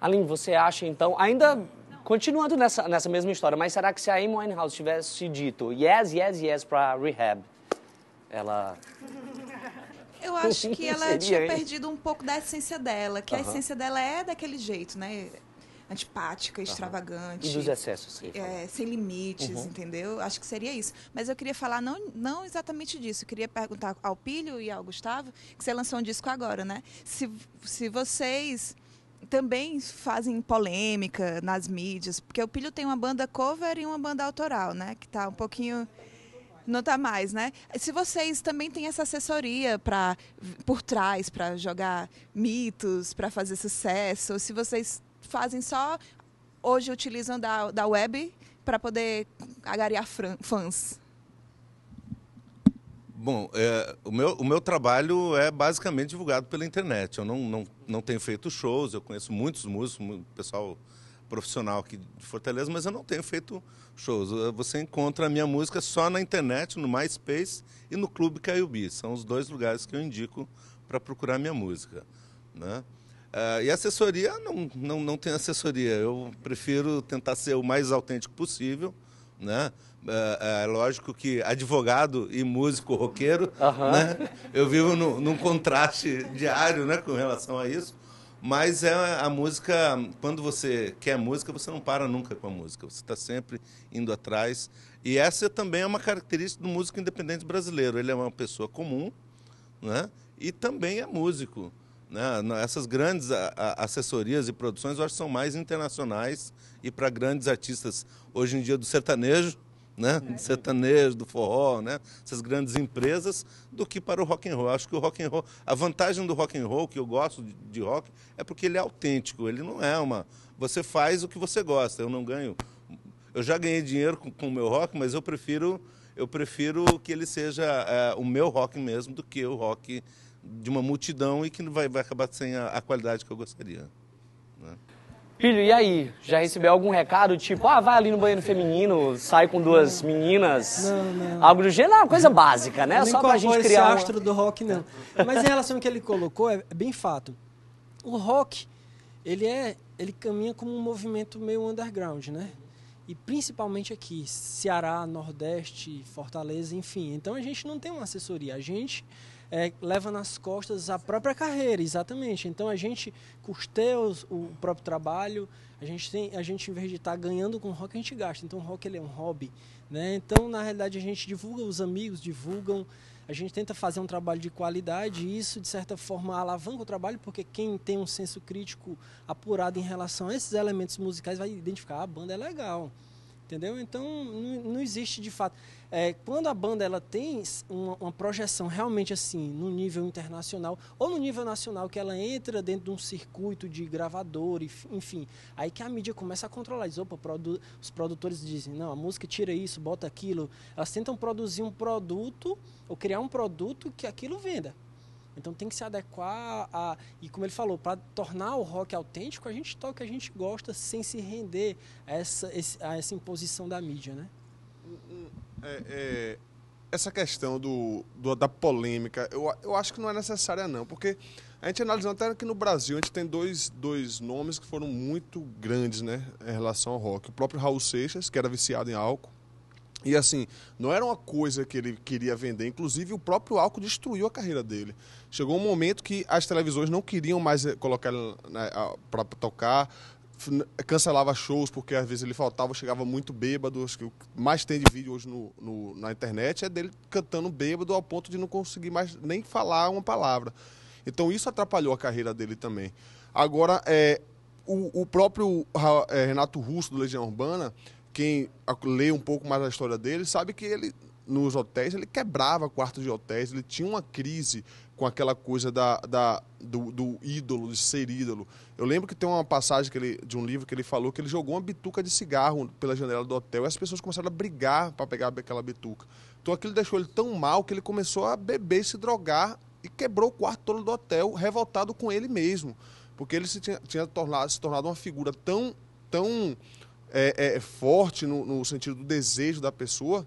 Aline, você acha então, ainda continuando nessa mesma história, mas será que se a Amy Winehouse tivesse dito yes, yes, yes para Rehab, ela... Eu acho que ela Seria, tinha hein? perdido um pouco da essência dela, que a essência dela é daquele jeito, né? Antipática, extravagante. E dos excessos, você falou. Sem limites, entendeu? Acho que seria isso. Mas eu queria falar não exatamente disso. Eu queria perguntar ao Pílio e ao Gustavo, que você lançou um disco agora, né? Se vocês também fazem polêmica nas mídias, porque o Pílio tem uma banda cover e uma banda autoral, né? Que tá um pouquinho... Não tá mais, né? Se vocês também têm essa assessoria por trás para jogar mitos, para fazer sucesso, ou se vocês fazem só, hoje utilizam da web para poder agariar fãs. Bom, o meu trabalho é basicamente divulgado pela internet. Eu não tenho feito shows, eu conheço muitos músicos, pessoal profissional aqui de Fortaleza, mas eu não tenho feito shows. Você encontra a minha música só na internet, no MySpace e no Clube Caiubi. São os 2 lugares que eu indico para procurar minha música, né? E assessoria, não tem assessoria. Eu prefiro tentar ser o mais autêntico possível, né? É lógico que advogado e músico roqueiro, né? Eu vivo num contraste diário, né, com relação a isso. Mas a música, quando você quer música, você não para nunca com a música. Você está sempre indo atrás. E essa também é uma característica do músico independente brasileiro. Ele é uma pessoa comum, né? E também é músico, né? Essas grandes assessorias e produções, eu acho que são mais internacionais e para grandes artistas, hoje em dia, do sertanejo, né? Do sertanejo, do forró, né? Essas grandes empresas, do que para o rock and roll. Acho que o rock and roll, a vantagem do rock and roll, que eu gosto de rock, é porque ele é autêntico. Ele não é você faz o que você gosta. Eu não ganho. Eu já ganhei dinheiro com o meu rock, mas eu prefiro que ele seja o meu rock mesmo do que o rock de uma multidão e que vai acabar sem a qualidade que eu gostaria, né? Filho, e aí? Já recebeu algum recado, tipo, vai ali no banheiro feminino, sai com 2 meninas? Não. Algo do gênero? É uma coisa básica, né? Só pra gente criar esse astro do rock, não. Mas em relação ao que ele colocou, é bem fato. O rock, ele caminha como um movimento meio underground, né? E principalmente aqui, Ceará, Nordeste, Fortaleza, enfim. Então a gente não tem uma assessoria, a gente leva nas costas a própria carreira, exatamente. Então a gente custeia o próprio trabalho, a gente em vez de estar ganhando com o rock, a gente gasta. Então o rock ele é um hobby, né? Então na realidade a gente divulga, os amigos divulgam, a gente tenta fazer um trabalho de qualidade e isso de certa forma alavanca o trabalho, porque quem tem um senso crítico apurado em relação a esses elementos musicais vai identificar, a banda é legal, entendeu? Então não existe de fato. Quando a banda ela tem uma projeção realmente assim no nível internacional ou no nível nacional, que ela entra dentro de um circuito de gravador, enfim, aí que a mídia começa a controlar. Diz, opa, os produtores dizem, não, a música tira isso, bota aquilo. Elas tentam produzir um produto ou criar um produto que aquilo venda. Então tem que se adequar e como ele falou, para tornar o rock autêntico, a gente toca o que a gente gosta sem se render a essa imposição da mídia, né? Essa questão da polêmica, eu acho que não é necessária não, porque a gente analisando até que no Brasil a gente tem dois nomes que foram muito grandes, né, em relação ao rock. O próprio Raul Seixas, que era viciado em álcool, e assim, não era uma coisa que ele queria vender, inclusive o próprio álcool destruiu a carreira dele. Chegou um momento que as televisões não queriam mais colocar ele, né, para tocar, cancelava shows porque às vezes ele faltava, chegava muito bêbado. Acho que o que mais tem de vídeo hoje na internet é dele cantando bêbado ao ponto de não conseguir mais nem falar uma palavra. Então isso atrapalhou a carreira dele também. Agora, o próprio Renato Russo, do Legião Urbana, quem lê um pouco mais a história dele, sabe que ele, nos hotéis, ele quebrava quartos de hotéis, ele tinha uma crise com aquela coisa do ídolo, de ser ídolo. Eu lembro que tem uma passagem de um livro que ele falou que ele jogou uma bituca de cigarro pela janela do hotel e as pessoas começaram a brigar para pegar aquela bituca. Então aquilo deixou ele tão mal que ele começou a beber, se drogar e quebrou o quarto todo do hotel, revoltado com ele mesmo. Porque ele tinha se tornado uma figura tão forte no sentido do desejo da pessoa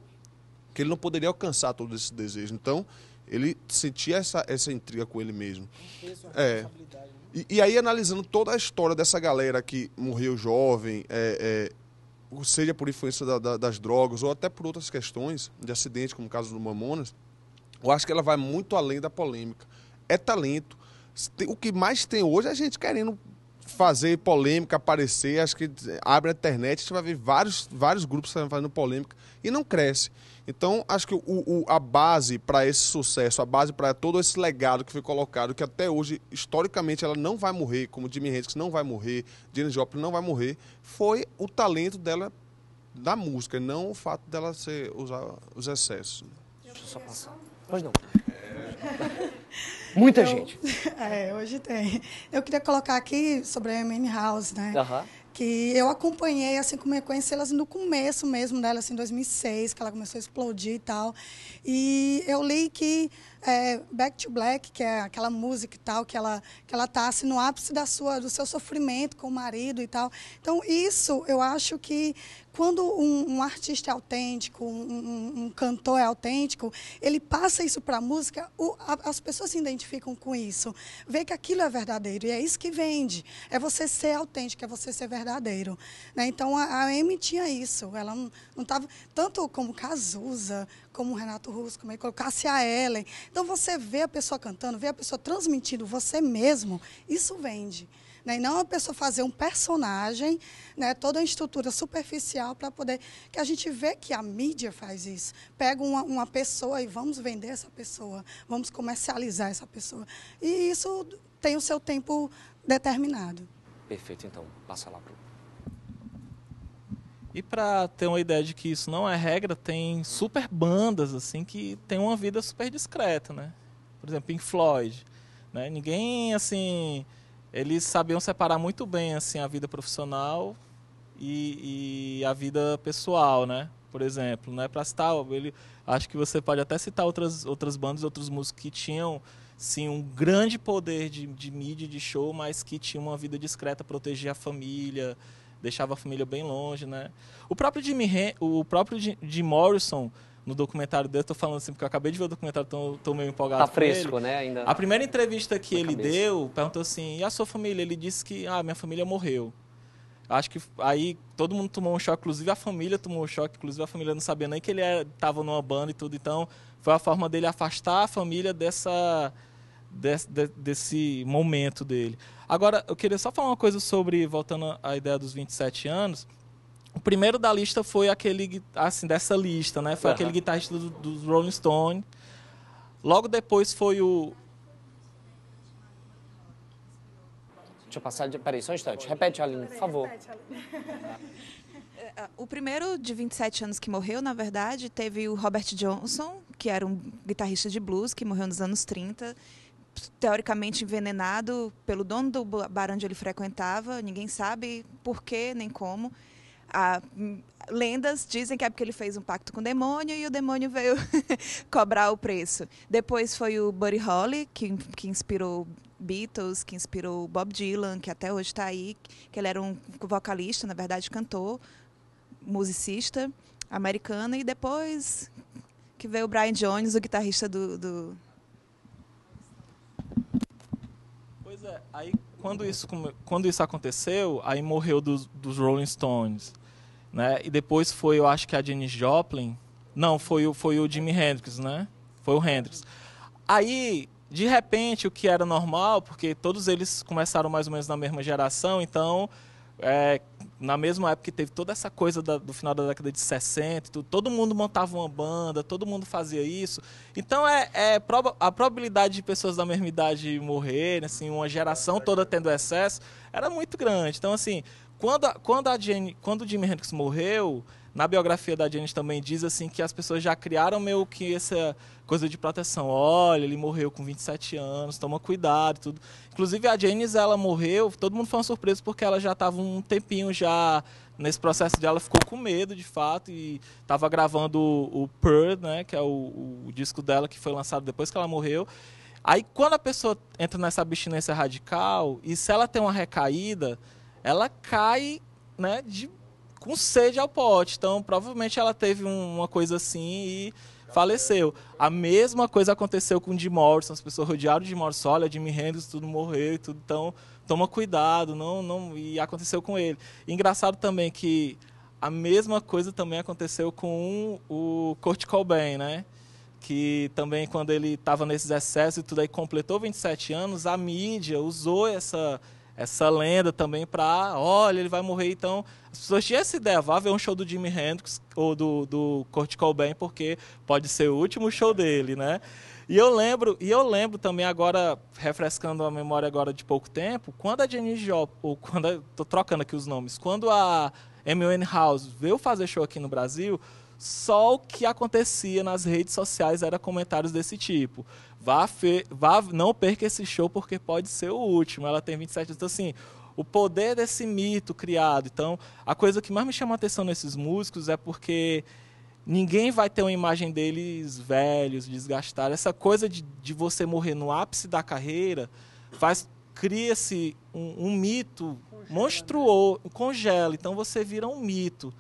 que ele não poderia alcançar todo esse desejo. Então, ele sentia essa intriga com ele mesmo. Não fez uma responsabilidade, né? E aí, analisando toda a história dessa galera que morreu jovem, seja por influência das drogas ou até por outras questões de acidente, como o caso do Mamonas, eu acho que ela vai muito além da polêmica. É talento. O que mais tem hoje é a gente querendo fazer polêmica, aparecer. Acho que abre a internet, a gente vai ver vários grupos fazendo polêmica e não cresce. Então, acho que a base para esse sucesso, a base para todo esse legado que foi colocado, que até hoje, historicamente, ela não vai morrer, como Jimi Hendrix não vai morrer, Janis Joplin não vai morrer, foi o talento dela da música, não o fato dela usar os excessos. Deixa eu só passar. Pois não. Muita gente. Hoje tem. Eu queria colocar aqui sobre a Amy House, né? Aham. Que eu acompanhei, assim, como eu conheci elas no começo mesmo dela, assim, em 2006, que ela começou a explodir e tal. E eu li que Back to Black, que é aquela música e tal, que ela tá, assim, no ápice do seu sofrimento com o marido e tal. Então, isso, eu acho que quando um artista é autêntico, um cantor é autêntico, ele passa isso para a música, as pessoas se identificam com isso, vê que aquilo é verdadeiro, e é isso que vende. É você ser autêntico, é você ser verdadeiro. Né? Então, a Amy tinha isso. Ela não estava, tanto como Cazuza, como Renato Russo, como ele colocou, Cássia Eller. Então, você vê a pessoa cantando, vê a pessoa transmitindo você mesmo, isso vende. Né? E não a pessoa fazer um personagem, né? Toda a estrutura superficial para poder... Que a gente vê que a mídia faz isso. Pega uma pessoa e vamos vender essa pessoa, vamos comercializar essa pessoa. E isso tem o seu tempo determinado. Perfeito, então, passa lá para o... E para ter uma ideia de que isso não é regra, tem super bandas assim que tem uma vida super discreta, né? Por exemplo, Pink Floyd, né? Ninguém assim, eles sabiam separar muito bem assim a vida profissional e a vida pessoal, né? Por exemplo, né? Para citar, acho que você pode até citar outras bandas, outros músicos que tinham sim um grande poder de mídia, de show, mas que tinham uma vida discreta, protegia a família, deixava a família bem longe, né? O próprio Jim Morrison, no documentário dele, estou falando assim porque eu acabei de ver o documentário, estou meio empolgado. Tá fresco, né? Ainda. A primeira entrevista que ele deu, perguntou assim, e a sua família? Ele disse que, minha família morreu. Acho que aí todo mundo tomou um choque, inclusive a família tomou um choque, inclusive a família não sabia nem que ele estava numa banda e tudo, então foi a forma dele afastar a família desse momento dele. Agora, eu queria só falar uma coisa sobre, voltando à ideia dos 27 anos, o primeiro da lista foi aquele, assim, dessa lista, né? Foi aquele guitarrista dos Rolling Stones. Logo depois foi o... Deixa eu passar, peraí, só um instante. Repete, Aline, por favor. O primeiro de 27 anos que morreu, na verdade, teve o Robert Johnson, que era um guitarrista de blues, que morreu nos anos 30, teoricamente envenenado pelo dono do bar onde ele frequentava. Ninguém sabe por quê nem como. Lendas dizem que é porque ele fez um pacto com o demônio e o demônio veio cobrar o preço. Depois foi o Buddy Holly, que inspirou Beatles, que inspirou Bob Dylan, que até hoje está aí, que ele era um vocalista, na verdade cantor, musicista americano. E depois que veio o Brian Jones, o guitarrista do... Pois é, aí quando isso aconteceu, aí morreu dos Rolling Stones, né? E depois foi, eu acho que a Janis Joplin, não, foi o Jimi Hendrix, né? Foi o Hendrix. Aí, de repente, o que era normal, porque todos eles começaram mais ou menos na mesma geração, então, na mesma época que teve toda essa coisa do final da década de 60, todo mundo montava uma banda, todo mundo fazia isso. Então, a probabilidade de pessoas da mesma idade morrerem, assim, uma geração toda tendo excesso, era muito grande. Então, assim, quando o Jimi Hendrix morreu, na biografia da Janis também diz assim que as pessoas já criaram meio que essa coisa de proteção. Olha, ele morreu com 27 anos, toma cuidado e tudo. Inclusive a Janis, ela morreu, todo mundo foi uma surpresa porque ela já estava um tempinho já nesse processo dela, ficou com medo de fato e estava gravando o Pearl, né, que é o disco dela que foi lançado depois que ela morreu. Aí quando a pessoa entra nessa abstinência radical e se ela tem uma recaída, ela cai, né, com sede ao pote. Então, provavelmente ela teve uma coisa assim e faleceu. A mesma coisa aconteceu com o Jim Morrison, as pessoas rodearam o Jim Morrison, olha, Jimi Hendrix, tudo morreu e tudo, então toma cuidado, e aconteceu com ele. E engraçado também que a mesma coisa também aconteceu com o Kurt Cobain, né? Que também quando ele estava nesses excessos e tudo aí, completou 27 anos, a mídia usou essa lenda também para, olha, ele vai morrer. Então, as pessoas tinham essa ideia, vá ver um show do Jimi Hendrix ou do Kurt Cobain, porque pode ser o último show dele, né? E eu lembro também agora, refrescando a memória agora de pouco tempo, quando a Janis Joplin, ou quando, tô trocando aqui os nomes, quando a Amy Winehouse veio fazer show aqui no Brasil, só o que acontecia nas redes sociais era comentários desse tipo. Não perca esse show porque pode ser o último. Ela tem 27 anos. Então, assim, o poder desse mito criado. Então, a coisa que mais me chama a atenção nesses músicos é porque ninguém vai ter uma imagem deles velhos, desgastados. Essa coisa de você morrer no ápice da carreira cria-se um mito monstruoso, congela. Então, você vira um mito.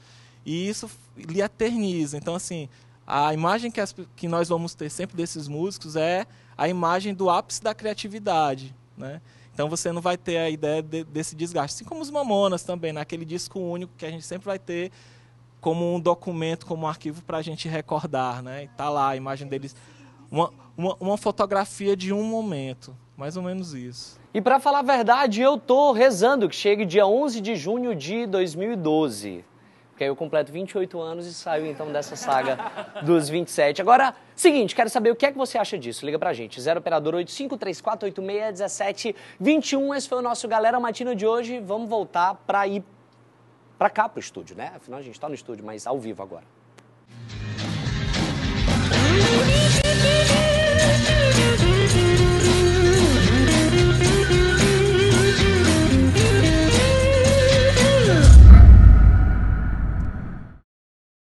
E isso lhe eterniza. Então, assim, a imagem que nós vamos ter sempre desses músicos é a imagem do ápice da criatividade, né? Então, você não vai ter a ideia desse desgaste. Assim como os Mamonas também, naquele disco único que a gente sempre vai ter como um documento, como um arquivo para a gente recordar, né? Está lá a imagem deles, uma fotografia de um momento, mais ou menos isso. E para falar a verdade, eu tô rezando que chegue dia 11 de junho de 2012. Porque aí eu completo 28 anos e saio então dessa saga dos 27. Agora, seguinte, quero saber o que é que você acha disso. Liga pra gente, 0 operador 8534861721. Esse foi o nosso Galera Matina de hoje. Vamos voltar para ir para cá pro estúdio, né? Afinal, a gente tá no estúdio, mas ao vivo agora.